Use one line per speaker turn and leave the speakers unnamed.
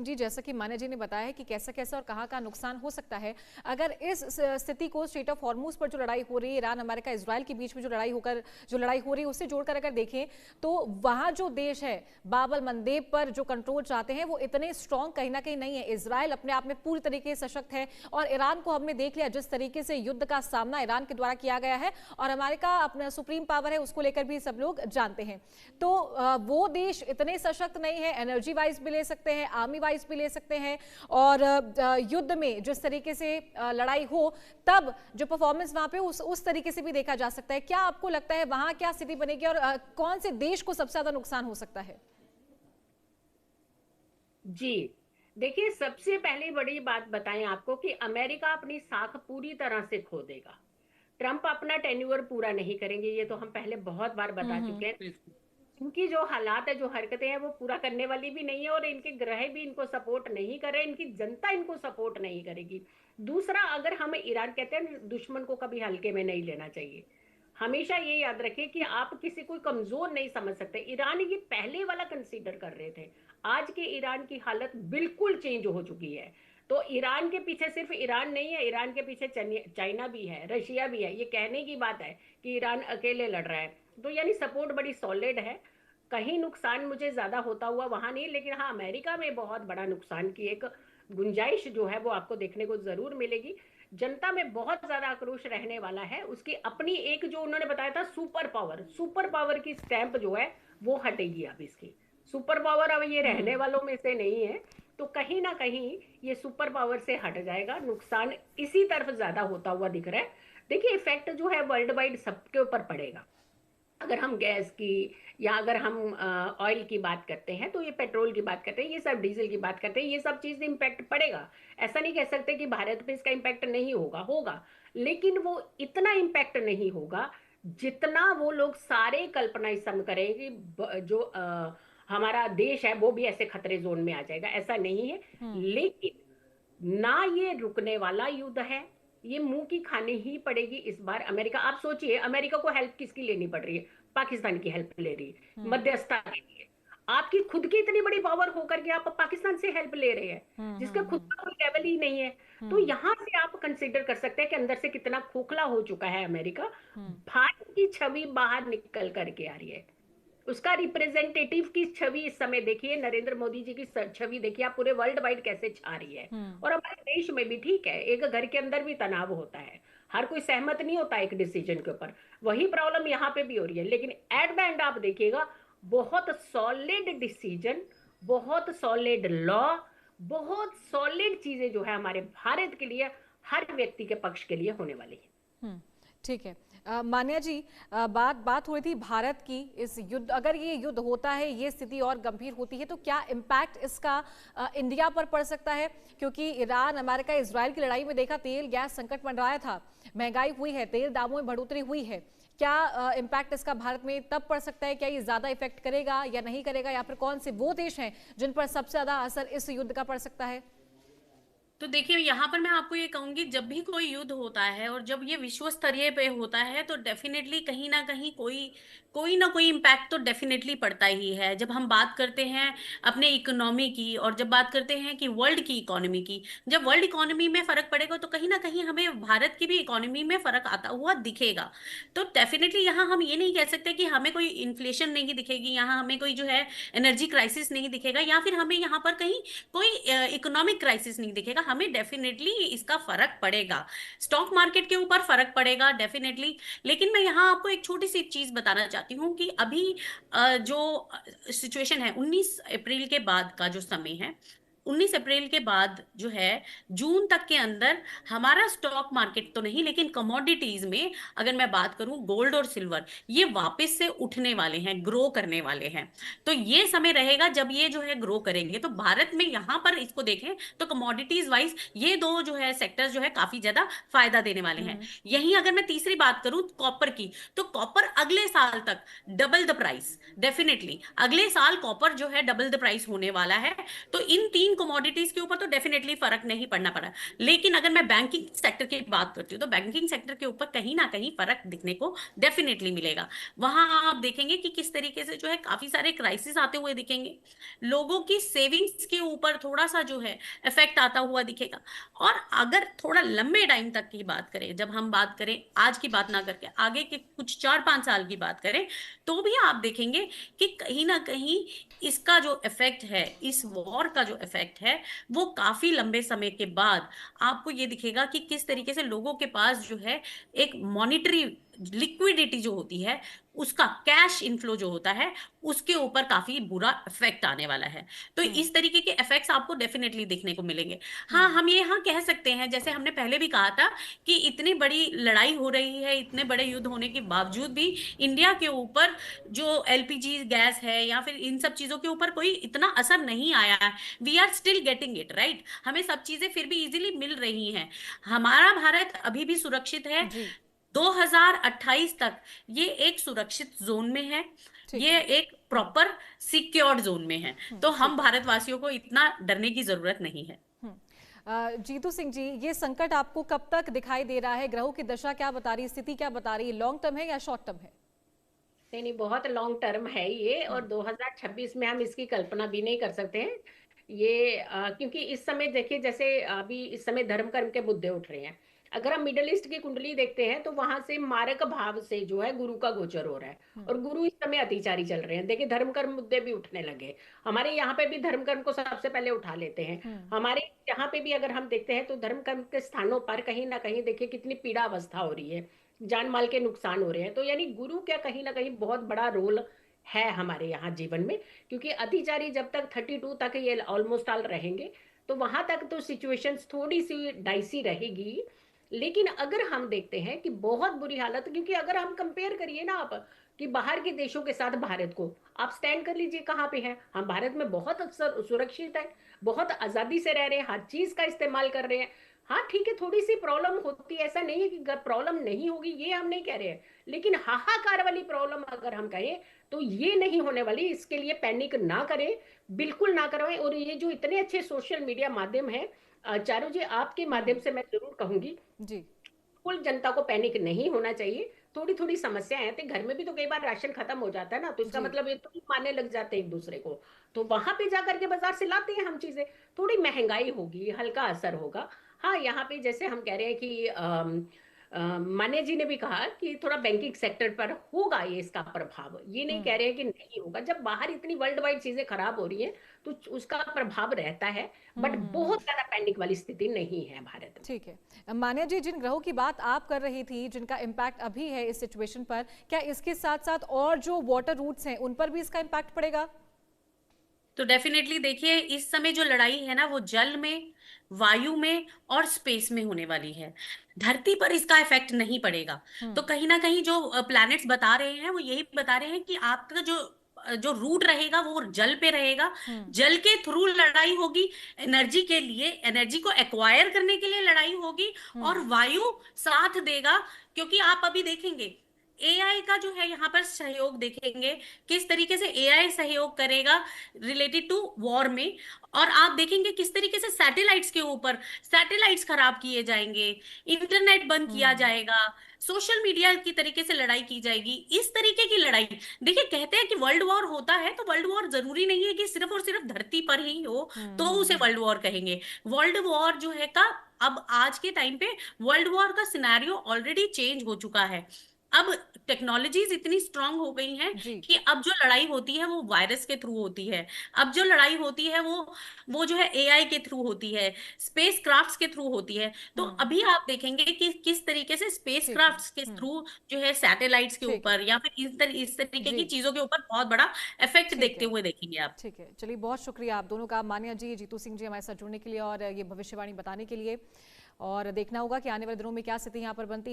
सिंह जी, जैसा कि मान्या जी ने बताया है कि कैसा कैसा और कहाँ का नुकसान हो सकता है अगर इस स्थिति को स्ट्रेट ऑफ हॉर्मूज पर जो लड़ाई हो रही है, ईरान अमेरिका इजराइल के बीच में जो लड़ाई हो रही है उससे जोड़कर अगर देखें तो वहां जो देश है बाब अल मंदेब पर जो कंट्रोल चाहते हैं वो इतने स्ट्रांग कहीं ना कहीं नहीं है। इजराइल अपने आप में पूरी तरीके से सशक्त है और ईरान को हमने देख लिया जिस तरीके से युद्ध का सामना ईरान के द्वारा किया गया है, और अमेरिका अपना सुप्रीम पावर है उसको लेकर भी सब लोग जानते हैं। तो वो देश इतने सशक्त नहीं है, एनर्जी वाइज भी ले सकते हैं, आर्मी वाइज भी ले सकते हैं, और युद्ध में जिस तरीके से लड़ाई हो तब जो परफॉर्मेंस वहां पे उस तरीके से भी देखा जा सकता है। क्या आपको लगता है वहां क्या स्थिति बनेगी और कौन से देश को सबसे ज्यादा नुकसान हो सकता है?
जी देखिए, सबसे पहले बड़ी बात बताएं आपको कि अमेरिका अपनी साख पूरी तरह से खो देगा। ट्रंप अपना टेन्योर पूरा नहीं करेंगे, ये तो हम पहले बहुत बार बता चुके हैं। इनकी जो हालात है, जो हरकतें हैं, वो पूरा करने वाली भी नहीं है, और इनके ग्रह भी इनको सपोर्ट नहीं कर रहे, इनकी जनता इनको सपोर्ट नहीं करेगी। दूसरा, अगर हम ईरान कहते हैं दुश्मन को कभी हल्के में नहीं लेना चाहिए। हमेशा ये याद रखें कि आप किसी को कमजोर नहीं समझ सकते। ईरान ये पहले वाला कंसीडर कर रहे थे, आज के ईरान की हालत बिल्कुल चेंज हो चुकी है। तो ईरान के पीछे सिर्फ ईरान नहीं है, ईरान के पीछे चाइना भी है, रशिया भी है। ये कहने की बात है कि ईरान अकेले लड़ रहा है, तो यानी सपोर्ट बड़ी सॉलिड है। कहीं नुकसान मुझे ज्यादा होता हुआ वहां नहीं, लेकिन हाँ, अमेरिका में बहुत बड़ा नुकसान की एक गुंजाइश जो है वो आपको देखने को जरूर मिलेगी। जनता में बहुत ज्यादा आक्रोश रहने वाला है। उसकी अपनी एक जो उन्होंने बताया था सुपर पावर की स्टैंप जो है वो हटेगी। अब इसकी सुपर पावर अब ये रहने वालों में से नहीं है, तो कहीं ना कहीं ये सुपर पावर से हट जाएगा। नुकसान इसी तरफ ज्यादा होता हुआ दिख रहा है। देखिए, इफेक्ट जो है वर्ल्ड वाइड सबके ऊपर पड़ेगा। अगर हम गैस की या अगर हम ऑयल की बात करते हैं, तो ये पेट्रोल की बात करते हैं, ये सब डीजल की बात करते हैं, ये सब चीज इम्पैक्ट पड़ेगा। ऐसा नहीं कह सकते कि भारत पे इसका इम्पैक्ट नहीं होगा, होगा, लेकिन वो इतना इम्पैक्ट नहीं होगा जितना वो लोग सारे कल्पना इस समय करें कि जो हमारा देश है वो भी ऐसे खतरे जोन में आ जाएगा। ऐसा नहीं है, लेकिन ना ये रुकने वाला युद्ध है, ये मुंह की खानी ही पड़ेगी इस बार। अमेरिका, आप सोचिए, अमेरिका को हेल्प किसकी लेनी पड़ रही है? पाकिस्तान की हेल्प ले रही है मध्यस्थता के लिए। आपकी खुद की इतनी बड़ी पावर होकर के आप पाकिस्तान से हेल्प ले रहे हैं जिसका खुद का कोई लेवल ही नहीं है। तो यहां से आप कंसिडर कर सकते हैं कि अंदर से कितना खोखला हो चुका है अमेरिका। भारत की छवि बाहर निकल करके आ रही है, उसका रिप्रेजेंटेटिव की छवि इस समय देखिए, नरेंद्र मोदी जी की छवि देखिए आप, पूरे वर्ल्ड वाइड कैसे छा रही है। और हमारे देश में भी ठीक है, एक घर के अंदर भी तनाव होता है, हर कोई सहमत नहीं होता एक डिसीजन के ऊपर। वही प्रॉब्लम यहाँ पे भी हो रही है, लेकिन एट द एंड आप देखिएगा बहुत सॉलिड डिसीजन, बहुत सॉलिड लॉ, बहुत सॉलिड चीजें जो है हमारे भारत के लिए, हर व्यक्ति के पक्ष के लिए होने वाली है।
ठीक है। मान्या जी, बात हो रही थी भारत की। इस युद्ध, अगर ये युद्ध होता है, ये स्थिति और गंभीर होती है, तो क्या इम्पैक्ट इसका इंडिया पर पड़ सकता है? क्योंकि ईरान अमेरिका इजराइल की लड़ाई में देखा, तेल गैस संकट मंडराया था, महंगाई हुई है, तेल दामों में बढ़ोतरी हुई है। क्या इम्पैक्ट इसका भारत में तब पड़ सकता है? क्या ये ज्यादा इफेक्ट करेगा या नहीं करेगा, या फिर कौन से वो देश हैं जिन पर सबसे ज्यादा असर इस युद्ध का पड़ सकता है?
तो देखिए, यहाँ पर मैं आपको ये कहूंगी, जब भी कोई युद्ध होता है और जब ये विश्व स्तरीय पे होता है, तो डेफिनेटली कहीं ना कहीं कोई ना कोई इम्पैक्ट तो डेफिनेटली पड़ता ही है। जब हम बात करते हैं अपने इकोनॉमी की, और जब बात करते हैं कि वर्ल्ड की इकोनॉमी की, जब वर्ल्ड इकोनॉमी में फर्क पड़ेगा तो कहीं ना कहीं हमें भारत की भी इकोनॉमी में फर्क आता हुआ दिखेगा। तो डेफिनेटली यहाँ हम ये नहीं कह सकते कि हमें कोई इन्फ्लेशन नहीं दिखेगी, यहाँ हमें कोई जो है एनर्जी क्राइसिस नहीं दिखेगा, या फिर हमें यहाँ पर कहीं कोई इकोनॉमिक क्राइसिस नहीं दिखेगा। हमें डेफिनेटली इसका फर्क पड़ेगा, स्टॉक मार्केट के ऊपर फर्क पड़ेगा डेफिनेटली। लेकिन मैं यहाँ आपको एक छोटी सी चीज बताना चाहती हूँ कि अभी जो सिचुएशन है 19 अप्रैल के बाद का जो समय है, 19 अप्रैल के बाद जो है जून तक के अंदर हमारा स्टॉक मार्केट तो नहीं, लेकिन कमोडिटीज में अगर मैं बात करूं, गोल्ड और सिल्वर ये वापस से उठने वाले हैं, ग्रो करने वाले हैं। तो ये समय रहेगा जब ये जो है ग्रो करेंगे। तो भारत में यहाँ पर इसको देखें तो कमोडिटीज वाइज ये दो जो है सेक्टर्स जो है काफी ज्यादा फायदा देने वाले हैं। यहीं अगर मैं तीसरी बात करूं कॉपर की, तो कॉपर अगले साल तक डबल द प्राइस, डेफिनेटली अगले साल कॉपर जो है डबल द प्राइस होने वाला है। तो इन तीन इन कमोडिटीज के ऊपर तो डेफिनेटली फर्क नहीं पड़ना पड़ा, लेकिन अगर मैं बैंकिंग सेक्टर की बात करती हूँ तो बैंकिंग सेक्टर के ऊपर कहीं ना कहीं फर्क दिखने को डेफिनेटली मिलेगा। वहां आप देखेंगे कि किस तरीके से जो है काफी सारे क्राइसिस आते हुए दिखेंगे, लोगों की सेविंग्स के ऊपर थोड़ा सा जो है इफेक्ट आता हुआ दिखेगा। और अगर थोड़ा लंबे टाइम तक की बात करें, जब हम बात करें आज की बात ना करके आगे के कुछ 4-5 साल की बात करें, तो भी आप देखेंगे कि कहीं ना कहीं इसका जो इफेक्ट है, इस वॉर का जो इफेक्ट है, वो काफी लंबे समय के बाद आपको ये दिखेगा कि किस तरीके से लोगों के पास जो है एक मॉनिटरी लिक्विडिटी जो होती है, उसका कैश इनफ्लो जो होता है, उसके ऊपर काफी बुरा इफेक्ट आने वाला है। तो इस तरीके के इफेक्ट्स आपको डेफिनेटली देखने को मिलेंगे। हाँ, हम ये यहाँ कह सकते हैं, जैसे हमने पहले भी कहा था कि इतनी बड़ी लड़ाई हो रही है, इतने बड़े युद्ध होने के बावजूद भी इंडिया के ऊपर जो एलपीजी गैस है या फिर इन सब चीजों के ऊपर कोई इतना असर नहीं आया है। We are still getting it right, हमें सब चीजें फिर भी इजीली मिल रही हैं। हमारा भारत अभी भी सुरक्षित है।
जी
2028 तक ये एक सुरक्षित जोन में है,
ठीक
ये
है।
एक प्रॉपर सिक्योर्ड जोन में है। तो हम
ठीक है।
भारतवासियों को इतना डरने की जरूरत नहीं है।
जीतू सिंह जी, ये संकट आपको कब तक दिखाई दे रहा है? ग्रहों की दशा क्या बता रही है, स्थिति क्या बता रही है? लॉन्ग टर्म है या शॉर्ट टर्म है?
नहीं नहीं, बहुत लॉन्ग टर्म है ये, और 2026 में हम इसकी कल्पना भी नहीं कर सकते हैं। ये क्योंकि इस समय देखिए, जैसे अभी इस समय धर्म कर्म के मुद्दे उठ रहे हैं। अगर हम मिडिल ईस्ट की कुंडली देखते हैं तो वहां से मारक भाव से जो है गुरु का गोचर हो रहा है, और गुरु इस समय अतिचारी चल रहे हैं। देखिए धर्म कर्म मुद्दे भी उठने लगे। हमारे यहाँ पे भी धर्म कर्म को सबसे पहले उठा लेते हैं। हमारे यहाँ पे भी अगर हम देखते हैं तो धर्म कर्म के स्थानों पर कहीं ना कहीं देखिए कितनी पीड़ा अवस्था हो रही है, जान माल के नुकसान हो रहे हैं। तो यानी गुरु का कहीं ना कहीं बहुत बड़ा रोल है हमारे यहाँ जीवन में, क्योंकि अतिचारी जब तक 32 तक ये ऑलमोस्ट ऑल रहेंगे, तो वहां तक तो सिचुएशंस थोड़ी सी डाइसी रहेगी। लेकिन अगर हम देखते हैं कि बहुत बुरी हालत, क्योंकि अगर हम कंपेयर करिए ना आप कि बाहर के देशों के साथ भारत को, आप स्टैंड कर लीजिए कहाँ पे है। हम भारत में बहुत अक्सर सुरक्षित है, बहुत आजादी से रह रहे हैं, हर चीज का इस्तेमाल कर रहे हैं। हाँ ठीक है, थोड़ी सी प्रॉब्लम होती है, ऐसा नहीं है कि प्रॉब्लम नहीं होगी, ये हम नहीं कह रहे हैं। लेकिन हाहाकार वाली प्रॉब्लम अगर हम कहें तो ये नहीं होने वाली। इसके लिए पैनिक ना करें, बिल्कुल ना करवाएं। और ये जो इतने अच्छे सोशल मीडिया माध्यम है, चारू जी आपके माध्यम से मैं जरूर कहूंगी,
जी
कुल जनता को पैनिक नहीं होना चाहिए। थोड़ी थोड़ी समस्याएं आती, घर में भी तो कई बार राशन खत्म हो जाता है ना, तो इसका
जी
मतलब ये तो मानने लग जाते हैं एक दूसरे को। तो वहां पे जाकर के बाजार से लाते हैं हम चीजें। थोड़ी महंगाई होगी, हल्का असर होगा। हाँ, यहाँ पे जैसे हम कह रहे हैं कि मान्य जी ने भी कहा कि थोड़ा बैंकिंग सेक्टर पर होगा ये इसका प्रभाव। ये नहीं कह रहे हैं कि नहीं होगा। जब बाहर इतनी वर्ल्ड वाइड चीजें खराब हो रही हैं तो उसका प्रभाव रहता है, बट बहुत ज्यादा पैनिक वाली स्थिति नहीं है भारत में।
ठीक है। मान्या जी, जिन ग्रहों की बात आप कर रही थी, जिनका इम्पैक्ट अभी है इस सिचुएशन पर, क्या इसके साथ साथ और जो वाटर रूट्स हैं उन पर भी इसका इम्पैक्ट पड़ेगा?
तो डेफिनेटली देखिए, इस समय जो लड़ाई है ना, वो जल में, वायु में और स्पेस में होने वाली है। धरती पर इसका इफेक्ट नहीं पड़ेगा। तो कहीं ना कहीं जो प्लैनेट्स बता रहे हैं वो यही बता रहे हैं कि आपका जो जो रूट रहेगा वो जल पे रहेगा। जल के थ्रू लड़ाई होगी, एनर्जी के लिए, एनर्जी को एक्वायर करने के लिए लड़ाई होगी, और वायु साथ देगा। क्योंकि आप अभी देखेंगे एआई का जो है यहाँ पर सहयोग देखेंगे, किस तरीके से एआई सहयोग करेगा रिलेटेड टू वॉर में। और आप देखेंगे किस तरीके से सैटेलाइट्स के ऊपर सैटेलाइट्स खराब किए जाएंगे, इंटरनेट बंद किया जाएगा, सोशल मीडिया की तरीके से लड़ाई की जाएगी। इस तरीके की लड़ाई, देखिए कहते हैं कि वर्ल्ड वॉर होता है, तो वर्ल्ड वॉर जरूरी नहीं है कि सिर्फ और सिर्फ धरती पर ही हो तो उसे वर्ल्ड वॉर कहेंगे। वर्ल्ड वॉर जो है का अब आज के टाइम पे वर्ल्ड वॉर का सिनेरियो ऑलरेडी चेंज हो चुका है। अब टेक्नोलॉजीज इतनी स्ट्रांग हो गई हैं
जी
कि अब जो लड़ाई होती है वो वायरस के थ्रू होती है। अब जो लड़ाई होती है वो जो है एआई के थ्रू होती है, स्पेस क्राफ्ट्स के थ्रू होती है। तो अभी आप देखेंगे कि किस तरीके से स्पेस
ठीक है।
क्राफ्ट्स के थ्रू जो है सैटेलाइट्स के
ठीक है।
ऊपर या फिर इस तरीके
जी
की चीजों के ऊपर बहुत बड़ा इफेक्ट
ठीक
देखते
है।
हुए देखेंगे आप।
ठीक है, चलिए बहुत शुक्रिया आप दोनों का, मान्या जी, जीतू सिंह जी, हमारे साथ जुड़ने के लिए और ये भविष्यवाणी बताने के लिए। और देखना होगा कि आने वाले दिनों में क्या स्थिति यहाँ पर बनती है।